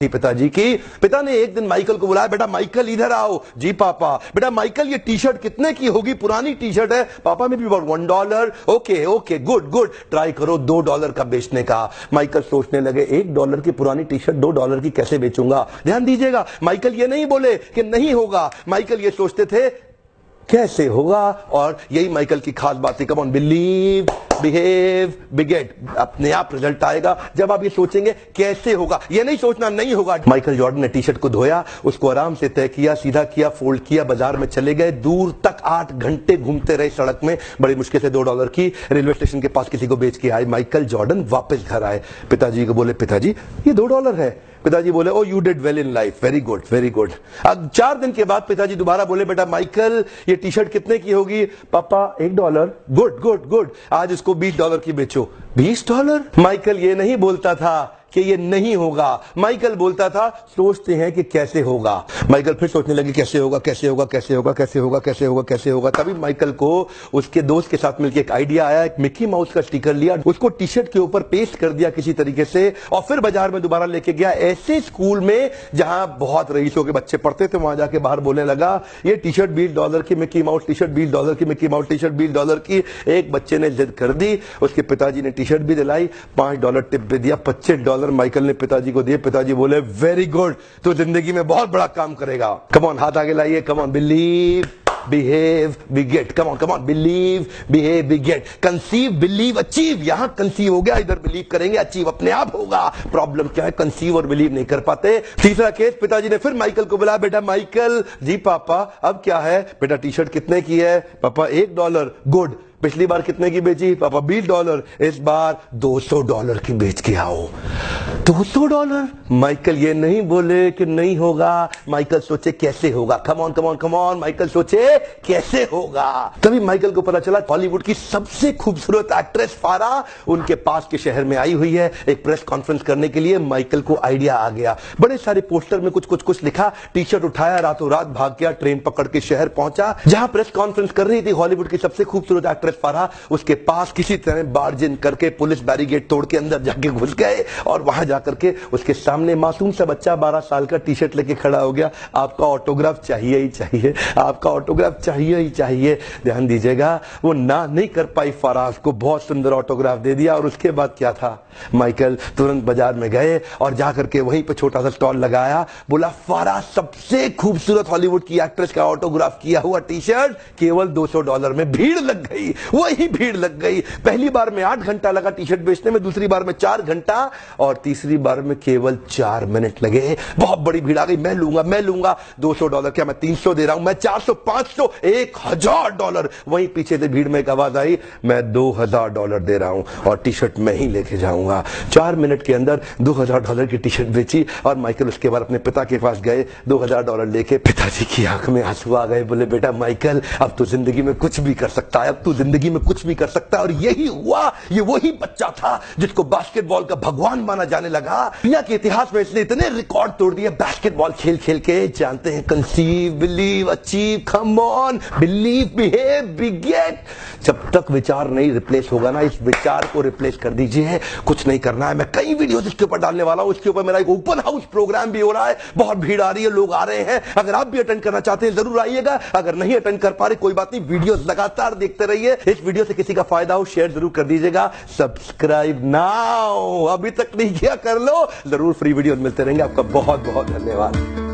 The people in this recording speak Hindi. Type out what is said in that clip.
पिताजी की। पिता ने एक दिन माइकल को बुलाया, बेटा माइकल इधर आओ। जी पापा। बेटा माइकल ये टी शर्ट कितने की होगी? पुरानी टी शर्ट है पापा, में भी $1। Okay okay good good, try करो $2 का बेचने का। माइकल सोचने लगे $1 की पुरानी टी शर्ट $2 की कैसे बेचूंगा। ध्यान दीजिएगा, माइकल ये नहीं बोले कि नहीं होगा, माइकल ये सोचते थे कैसे होगा। और यही माइकल की खास बात है। कम ऑन, बिलीव, बिहेव, बिगेट। अपने आप रिजल्ट आएगा जब आप ये सोचेंगे कैसे होगा, ये नहीं सोचना नहीं होगा। माइकल जॉर्डन ने टी शर्ट को धोया, उसको आराम से तय किया, सीधा किया, फोल्ड किया, बाजार में चले गए। दूर तक 8 घंटे घूमते रहे सड़क में, बड़ी मुश्किल से $2 की रेलवे स्टेशन के पास किसी को बेच के आए। माइकल जॉर्डन वापस घर आए, पिताजी को बोले पिताजी ये $2 है। पिताजी बोले oh you did well in life, very good very good. अब 4 दिन के बाद पिताजी दोबारा बोले बेटा माइकल ये टी शर्ट कितने की होगी? पापा $1। गुड गुड गुड, आज इसको $20 की बेचो। $20? माइकल ये नहीं बोलता था कि ये नहीं होगा, माइकल बोलता था सोचते हैं कि कैसे होगा। माइकल फिर सोचने लगे कैसे होगा कैसे होगा कैसे होगा कैसे होगा कैसे होगा कैसे होगा। तभी माइकल को उसके दोस्त के साथ मिलकर एक आइडिया आया। एक मिकी माउस का स्टिकर लिया, उसको टी शर्ट के ऊपर पेस्ट कर दिया किसी तरीके से, और फिर बाजार में दोबारा लेके गया। ऐसे स्कूल में जहां बहुत रईसों के बच्चे पढ़ते थे, वहां जाके बाहर बोलने लगा ये टी शर्ट $20 की, मिकी माउस टी शर्ट $20 की, मिकी माउस टी शर्ट $20 की। एक बच्चे ने जिद कर दी, उसके पिताजी ने टी शर्ट भी दिलाई, $5 टिप भी दिया, $25 माइकल ने पिताजी को दिए। पिताजी बोले वेरी गुड, तो जिंदगी में बहुत बड़ा काम करेगा। कम ऑन, हाथ आगे लाइए। कम on, believe, behave, बिगेट। Come on, believe, behave, बिगेट। Conceive, believe, achieve. यहां कंसीव हो गया, इधर बिलीव करेंगे, अचीव अपने आप होगा। प्रॉब्लम क्या है, कंसीव और बिलीव नहीं कर पाते। तीसरा केस, पिताजी ने फिर माइकल को बुलाया, बेटा माइकल। जी पापा अब क्या है? बेटा टी शर्ट कितने की है? पापा $1। गुड, पिछली बार कितने की बेची? पापा $20। इस बार $200 की बेच के आओ। $200? माइकल ये नहीं बोले कि नहीं होगा, माइकल सोचे कैसे होगा। Come on come on come on, Michael सोचे कैसे होगा। तभी माइकल को पता चला हॉलीवुड की सबसे खूबसूरत एक्ट्रेस फारा उनके पास के शहर में आई हुई है एक प्रेस कॉन्फ्रेंस करने के लिए। माइकल को आइडिया आ गया, बड़े सारे पोस्टर में कुछ कुछ कुछ लिखा, टी शर्ट उठाया, रातों रात भाग गया, ट्रेन पकड़ के शहर पहुंचा जहां प्रेस कॉन्फ्रेंस कर रही थी हॉलीवुड की सबसे खूबसूरत एक्ट्रेस फारा। उसके पास किसी तरह बार्जिन करके पुलिस बैरिकेड तोड़ के अंदर जाके घुस गए, और वहां जाकर के उसके सामने मासूम सा बच्चा 12 साल का टी शर्ट लेके खड़ा हो गया। आपका ऑटोग्राफ चाहिए ही चाहिए, आपका ऑटोग्राफ चाहिए ही चाहिए। ध्यान दीजिएगा, वो ना नहीं कर पाई फारा, उसको बहुत सुंदर ऑटोग्राफ दे दिया। और उसके बाद क्या था, माइकल तुरंत बाजार में गए और जाकर के वहीं पे छोटा सा स्टॉल लगाया, बोला फारा सबसे खूबसूरत हॉलीवुड की एक्ट्रेस का ऑटोग्राफ किया हुआ टी शर्ट केवल $200 में। भीड़ लग गई, वही भीड़ लग गई। पहली बार में 8 घंटा लगा टी शर्ट बेचने में, दूसरी बार में 4 घंटा, और तीसरी बार में केवल 4 मिनट लगे। बहुत बड़ी भीड़ आ गई, मैं लूंगा मैं लूंगा। $200 क्या, मैं 300 दे रहा हूं, मैं 400, 500, $1000। वहीं पीछे से भीड़ में एक आवाज आई, मैं $2000 दे रहा हूं और टी शर्ट मैं ही लेके जाऊंगा। 4 मिनट के अंदर $2000 की टी शर्ट बेची। और माइकल उसके बाद अपने पिता के पास गए, $2000 लेके। पिताजी की आंख में आंसू आ गए, बोले बेटा माइकल अब तो जिंदगी में कुछ भी कर सकता है, अब तू जिंदगी में कुछ भी कर सकता है। और यही हुआ, ये वही बच्चा था जिसको बास्केटबॉल का भगवान माना जाने लगा। दुनिया के इतिहास में इसने इतने रिकॉर्ड तोड़ दिए बास्केटबॉल खेल खेल के। जानते हैं, conceive, believe, achieve, come on, believe, behave, beget. जब तक विचार नहीं रिप्लेस होगा ना, इस विचार को रिप्लेस कर दीजिए। कुछ नहीं करना है, मैं कई वीडियोस इसके ऊपर डालने वाला हूं। इसके ऊपर मेरा एक ओपन हाउस प्रोग्राम भी हो रहा है, बहुत भीड़ आ रही है, लोग आ रहे हैं। अगर आप भी अटेंड करना चाहते हैं जरूर आइएगा, अगर नहीं अटेंड कर पा रहे कोई बात नहीं, वीडियोस लगातार देखते रहिए। इस वीडियो से किसी का फायदा हो शेयर जरूर कर दीजिएगा। सब्सक्राइब नाउ, अभी तक नहीं किया कर लो, जरूर फ्री वीडियो मिलते रहेंगे। आपका बहुत बहुत धन्यवाद।